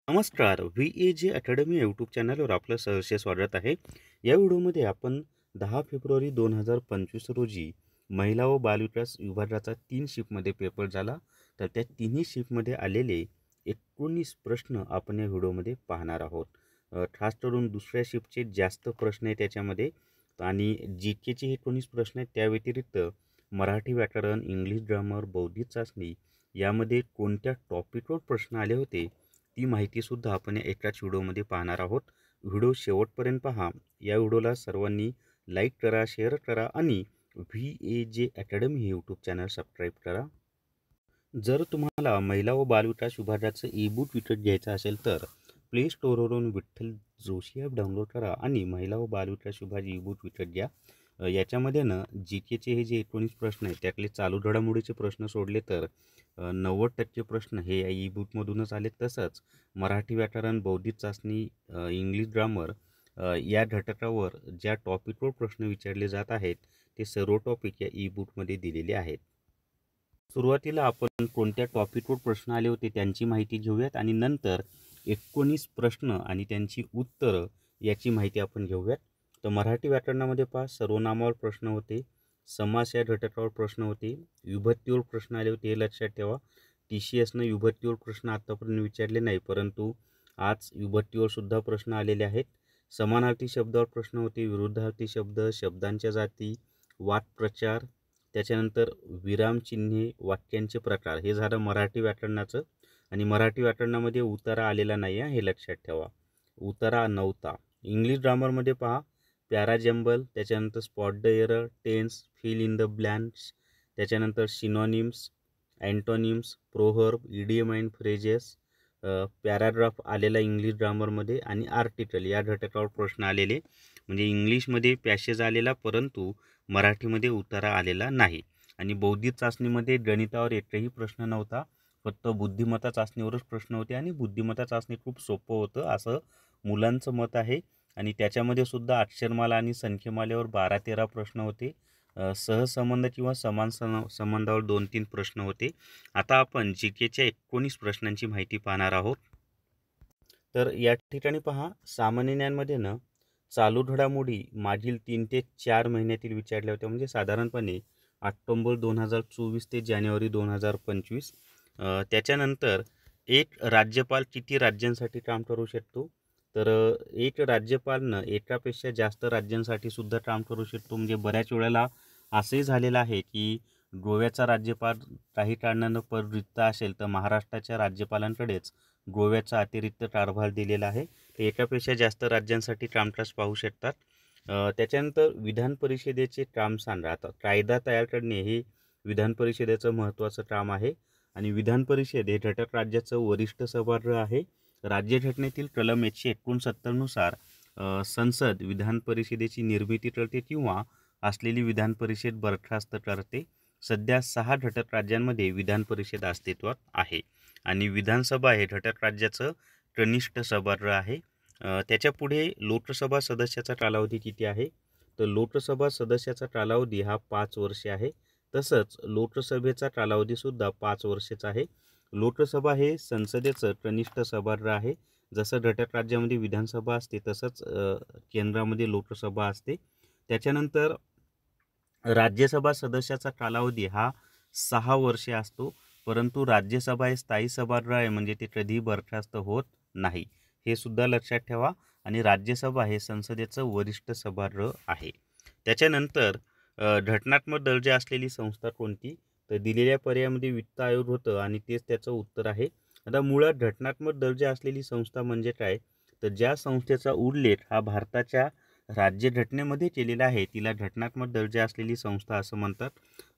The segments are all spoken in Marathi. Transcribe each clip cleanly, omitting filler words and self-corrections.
नमस्कार. VAG अकॅडमी यूट्यूब चॅनलवर आपलं सहर्ष स्वागत आहे. या व्हिडिओमध्ये आपण 10 फेब्रुवारी 2025 रोजी महिला व बालविकास विभागाचा 3 शिफ्टमध्ये पेपर झाला. तर त्या तिन्ही शिफ्टमध्ये आलेले 19 प्रश्न आपण या व्हिडिओमध्ये पाहणार आहोत. खास करून दुसऱ्या शिफ्टचे जास्त प्रश्न आहेत त्याच्यामध्ये आणि GKचे हे 19 प्रश्न आहेत. त्या व्यतिरिक्त मराठी व्याकरण, इंग्लिश ग्रामर, बौद्धिक चाचणी यामध्ये कोणत्या टॉपिकवर प्रश्न आले होते ती माहितीसुद्धा आपण या एकाच व्हिडिओमध्ये पाहणार आहोत. व्हिडिओ शेवटपर्यंत पहा. या व्हिडिओला सर्वांनी लाईक करा, शेअर करा आणि VAG अकॅडमी हे यूट्यूब चॅनल सबस्क्राईब करा. जर तुम्हाला महिला व बालविकास विभागाचं ई-बुक विकत घ्यायचं असेल तर प्ले स्टोअरवरून विठ्ठल जोशी ॲप डाउनलोड करा आणि महिला व बालविकास विभाग ई-बुक विकत घ्या. याच्यामध्ये GKचे हे जे 19 प्रश्न आहेत त्यातले चालू घडामोडीचे प्रश्न सोडले तर 90% प्रश्न हे या ई-बुकमधूनच आले. तसंच मराठी व्याकरण, बौद्धिक चाचणी, इंग्लिश ग्रामर या घटकावर ज्या टॉपिकवर प्रश्न विचारले जात आहेत ते सर्व टॉपिक या ई-बुकमध्ये दिलेले आहेत. सुरुवातीला आपण कोणत्या टॉपिकवर प्रश्न आले होते त्यांची माहिती घेऊयात आणि नंतर 19 प्रश्न आणि त्यांची उत्तरं याची माहिती आपण घेऊयात. तर मराठी व्याकरणामध्ये पहा, सर्वनामावर प्रश्न होते, समास या घटकावर प्रश्न होते, विभक्तीवर प्रश्न आले होते. हे लक्षात ठेवा. TCSनं विभक्तीवर प्रश्न आत्तापर्यंत विचारले नाही, परंतु आज विभक्तीवर सुद्धा प्रश्न आलेले आहेत. समानार्थी शब्दावर प्रश्न होते, विरुद्धार्थी शब्द, शब्दांच्या जाती, वाक्प्रचार, त्याच्यानंतर विरामचिन्हे, वाक्यांचे प्रकार. हे झालं मराठी व्याकरणाचं. आणि मराठी व्याकरणामध्ये उतारा आलेला नाही आहे, हे लक्षात ठेवा. उतारा नव्हता. इंग्लिश ग्रामरमध्ये पहा, पॅराजंबल, त्याच्यानंतर spot the error, tense, fill in the blanks, त्याच्यानंतर synonyms, antonyms, proverb, idiom and phrases, paragraph आलेला इंग्लिश ग्रामरमध्ये आणि आर्टिकल या घटकावर प्रश्न आलेले. म्हणजे इंग्लिशमध्ये पॅसेज आलेला परंतु मराठीमध्ये उतारा आलेला नाही. आणि बौद्धिक चाचणीमध्ये गणितावर एकही प्रश्न नव्हता, फक्त बुद्धिमत्ता चाचणीवरच प्रश्न होते आणि बुद्धिमत्ता चाचणी खूप सोपं होतं असं मुलांचं मत आहे. आणि त्याच्यामध्ये सुद्धा अक्षरमाला आणि संख्येमालेवर 12-13 प्रश्न होते. सहसंबंध किंवा समान संबंधावर 2-3 प्रश्न होते. आता आपण GKच्या 19 प्रश्नांची माहिती पाहणार आहोत. तर या ठिकाणी पहा, सामान्य ज्ञानमध्ये चालू घडामोडी मागील 3 ते 4 महिन्यातील विचारल्या होत्या. म्हणजे साधारणपणे ऑक्टोबर 2024 ते जानेवारी 2025. त्याच्यानंतर एक राज्यपाल किती राज्यांसाठी काम करू शकतो? तर एक राज्यपालनं एकापेक्षा जास्त राज्यांसाठी सुद्धा काम करू शकतो. म्हणजे बऱ्याच वेळेला असंही झालेलं आहे की गोव्याचा राज्यपाल काही कारणानं पद रिक्त असेल तर महाराष्ट्राच्या राज्यपालांकडेच गोव्याचा अतिरिक्त कारभार दिलेला आहे. ते एकापेक्षा जास्त राज्यांसाठी कामकाज पाहू शकतात. त्याच्यानंतर विधान परिषदेचे काम सांगा. आता कायदा तयार करणे हे विधान परिषदेचं महत्त्वाचं काम आहे आणि विधान परिषद हे घटक राज्याचं वरिष्ठ सभागृह आहे. राज्यघटनेतील कलम 169 नुसार संसद विधान परिषदेची निर्मिती करते किंवा असलेली विधान परिषद बरखास्त करते. सध्या 6 घटक राज्यांमध्ये विधान परिषद अस्तित्वात आहे आणि विधानसभा हे घटक राज्याचं कनिष्ठ सभागृह आहे. त्याच्या पुढे लोकसभा सदस्याचा कालावधी किती आहे? तर लोकसभा सदस्याचा कालावधी हा 5 वर्षे आहे. तसंच लोकसभेचा कालावधीसुद्धा 5 वर्षाचा आहे. लोकसभा हे संसदेचं कनिष्ठ सभागृह आहे. जसं घटक राज्यामध्ये विधानसभा असते तसंच केंद्रामध्ये लोकसभा असते. त्याच्यानंतर राज्यसभा सदस्याचा कालावधी हा 6 वर्षे असतो, परंतु राज्यसभा हे स्थायी सभागृह आहे, म्हणजे ते कधीही बरखास्त होत नाही. हे सुद्धा लक्षात ठेवा. आणि राज्यसभा हे संसदेचं वरिष्ठ सभागृह आहे. त्याच्यानंतर घटनात्मक दर्जा असलेली संस्था कोणती? तर दिलेल्या पर्यायामध्ये वित्त आयोग होतं आणि तेच त्याचं उत्तर आहे. आता मुळात घटनात्मक दर्जा असलेली संस्था म्हणजे काय? तर ज्या संस्थेचा उल्लेख हा भारताच्या राज्यघटनेमध्ये केलेला आहे तिला घटनात्मक दर्जा असलेली संस्था असं म्हणतात.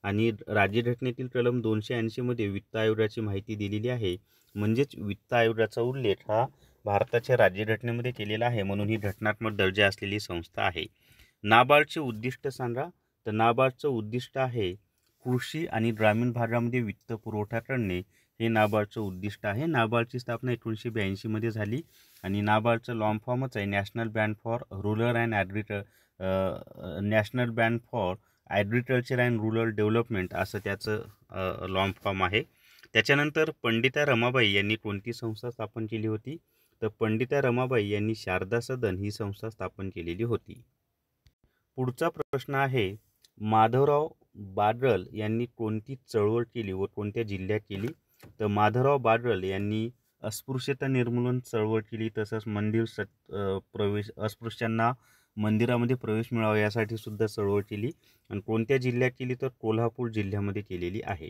आणि राज्यघटनेतील कलम 280 मध्ये वित्त आयोगाची माहिती दिलेली आहे. म्हणजेच वित्त आयोगाचा उल्लेख हा भारताच्या राज्यघटनेमध्ये केलेला आहे, म्हणून ही घटनात्मक दर्जा असलेली संस्था आहे. नाबार्डचे उद्दिष्ट सांगा. तर नाबार्डचं उद्दिष्ट आहे कृषी आणि ग्रामीण भागामध्ये वित्त पुरवठा करणे. हे नाबार्डचं उद्दिष्ट आहे. नाबार्डची स्थापना 1982 मध्ये झाली आणि नाबार्डचं लॉंग फॉर्मच आहे national bank for rural and national bank for agriculture and rural development असं त्याचं लॉंग फॉर्म आहे. त्याच्यानंतर पंडिता रमाबाई यांनी कोणती संस्था स्थापन केली होती? तर पंडिता रमाबाई यांनी शारदा सदन ही संस्था स्थापन केलेली होती. पुढचा प्रश्न आहे, माधवराव बारळ यांनी कोणती चळवळ केली व कोणत्या जिल्ह्यात केली? तर माधवराव बारळ यांनी अस्पृश्यता निर्मूलन चळवळ केली, तसंच प्रवेश अस्पृश्यांना मंदिरामध्ये प्रवेश मिळावा यासाठी सुद्धा चळवळ केली. आणि कोणत्या जिल्ह्यात केली? तर कोल्हापूर जिल्ह्यामध्ये केलेली आहे.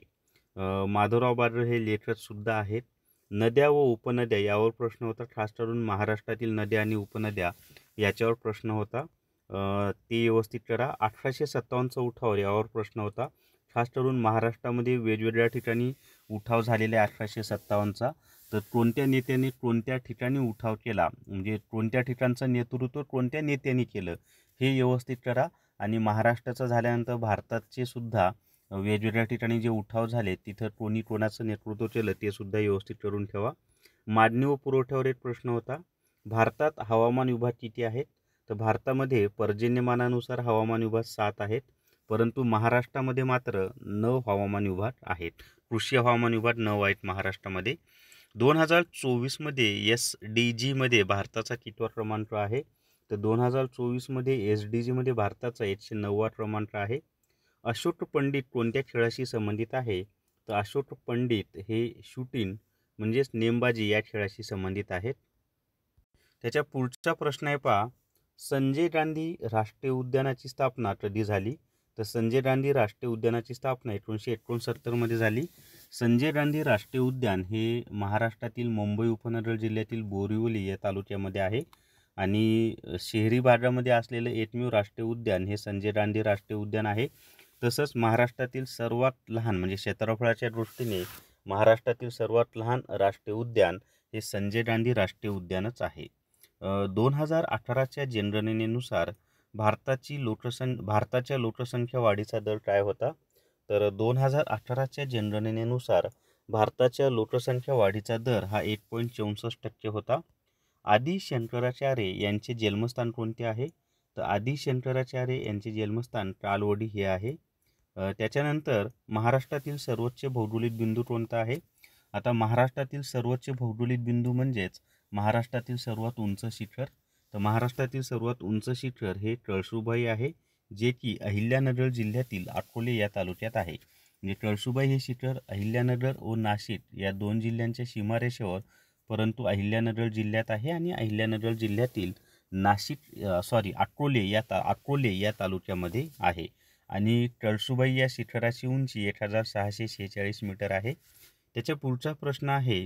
माधवराव बारळ हे लेखक सुद्धा आहेत. नद्या व उपनद्या यावर प्रश्न होता, खास करून महाराष्ट्रातील नद्या आणि उपनद्या याच्यावर प्रश्न होता. ते व्यवस्थित करा. 1857चा उठाव यावर प्रश्न होता. खास करून महाराष्ट्रामध्ये वेगवेगळ्या ठिकाणी उठाव झालेले 1857चा. तर कोणत्या नेत्याने कोणत्या ठिकाणी उठाव केला, म्हणजे कोणत्या ठिकाणचं नेतृत्व कोणत्या नेत्यांनी केलं हे व्यवस्थित करा. आणि महाराष्ट्राचं झाल्यानंतर भारताचे सुद्धा वेगवेगळ्या ठिकाणी जे उठाव झाले तिथं कोणी कोणाचं नेतृत्व केलं ते सुद्धा व्यवस्थित करून ठेवा. मागणी व पुरवठ्यावर एक प्रश्न होता. भारतात हवामान विभाग किती आहेत? तर भारतामध्ये पर्जन्यमानानुसार हवामान विभाग 7 आहेत, परंतु महाराष्ट्रामध्ये मात्र 9 हवामान विभाग आहेत. कृषी हवामान विभाग 9 आहेत महाराष्ट्रामध्ये. 2024मध्ये SDGमध्ये भारताचा कितवा क्रमांक आहे? तर 2024मध्ये SDGमध्ये भारताचा 109वा क्रमांक आहे. अशोक पंडित कोणत्या खेळाशी संबंधित आहे? तर अशोक पंडित हे शूटिंग म्हणजेच नेमबाजी या खेळाशी संबंधित आहेत. त्याच्या पुढचा प्रश्न आहे पहा, संजय गांधी राष्ट्रीय उद्यानाची स्थापना कधी झाली? तर संजय गांधी राष्ट्रीय उद्यानाची स्थापना 1969मध्ये झाली. संजय गांधी राष्ट्रीय उद्यान हे महाराष्ट्रातील मुंबई उपनगर जिल्ह्यातील बोरिवली या तालुक्यामध्ये आहे. आणि शहरी भागामध्ये असलेलं एकमेव राष्ट्रीय उद्यान हे संजय गांधी राष्ट्रीय उद्यान आहे. तसंच महाराष्ट्रातील सर्वात लहान म्हणजे क्षेत्रफळाच्या दृष्टीने महाराष्ट्रातील सर्वात लहान राष्ट्रीय उद्यान हे संजय गांधी राष्ट्रीय उद्यानच आहे. 2018च्या जनगणनेनुसार भारताच्या लोकसंख्या वाढीचा दर काय होता? तर 2018च्या जनगणनेनुसार भारताच्या लोकसंख्या वाढीचा दर हा 1.64% होता. आदी शंकराचार्य यांचे जन्मस्थान कोणते आहे? तर आदी शंकराचार्य यांचे जन्मस्थान कालवडी हे आहे. त्याच्यानंतर महाराष्ट्रातील सर्वोच्च भौगोलिक बिंदू कोणता आहे? आता महाराष्ट्रातील सर्वोच्च भौगोलिक बिंदू म्हणजेच महाराष्ट्रातील सर्वात उंच शिखर. तर महाराष्ट्रातील सर्वात उंच शिखर हे कळसुबाई आहे, जे की अहिल्यानगर जिल्ह्यातील अकोले या तालुक्यात आहे. म्हणजे कळसुबाई हे शिखर अहिल्यानगर व नाशिक या 2 जिल्ह्यांच्या सीमारेषेवर, परंतु अहिल्यानगर जिल्ह्यात आहे आणि अहिल्यानगर जिल्ह्यातील अकोले या तालुक्यामध्ये आहे. आणि कळसुबाई या शिखराची उंची 1646 मीटर आहे. त्याच्या पुढचा प्रश्न आहे,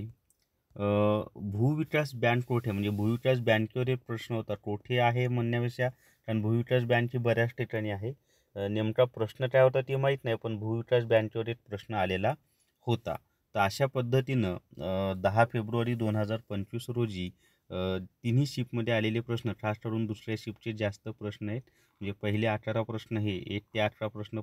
भूविकास बँक कोठे, म्हणजे भूविकास बँकेवर एक प्रश्न होता. कोठे आहे म्हणण्यापेक्षा, कारण भूविकास बँक ही बऱ्याच ठिकाणी आहे. नेमका प्रश्न काय होता ते माहीत नाही, पण भूविकास बँकेवर एक प्रश्न आलेला होता. तर अशा पद्धतीनं 10 फेब्रुवारी 2025 रोजी तिन्ही शिफ्टमध्ये आलेले प्रश्न, खास करून दुसऱ्या शिफ्टचे जास्त प्रश्न आहेत. म्हणजे पहिले 18 प्रश्न हे 1 ते 18 प्रश्न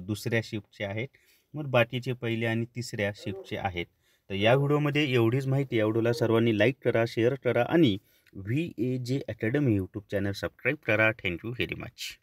दुसऱ्या शिफ्टचे आहेत, मग बाकीचे पहिल्या आणि तिसऱ्या शिफ्टचे आहेत. तर या व्हिडिओमध्ये एवढीच माहिती. या व्हिडिओला सर्वांनी लाईक करा, शेअर करा आणि VAJ academy YouTube channel subscribe करा. Thank you very much.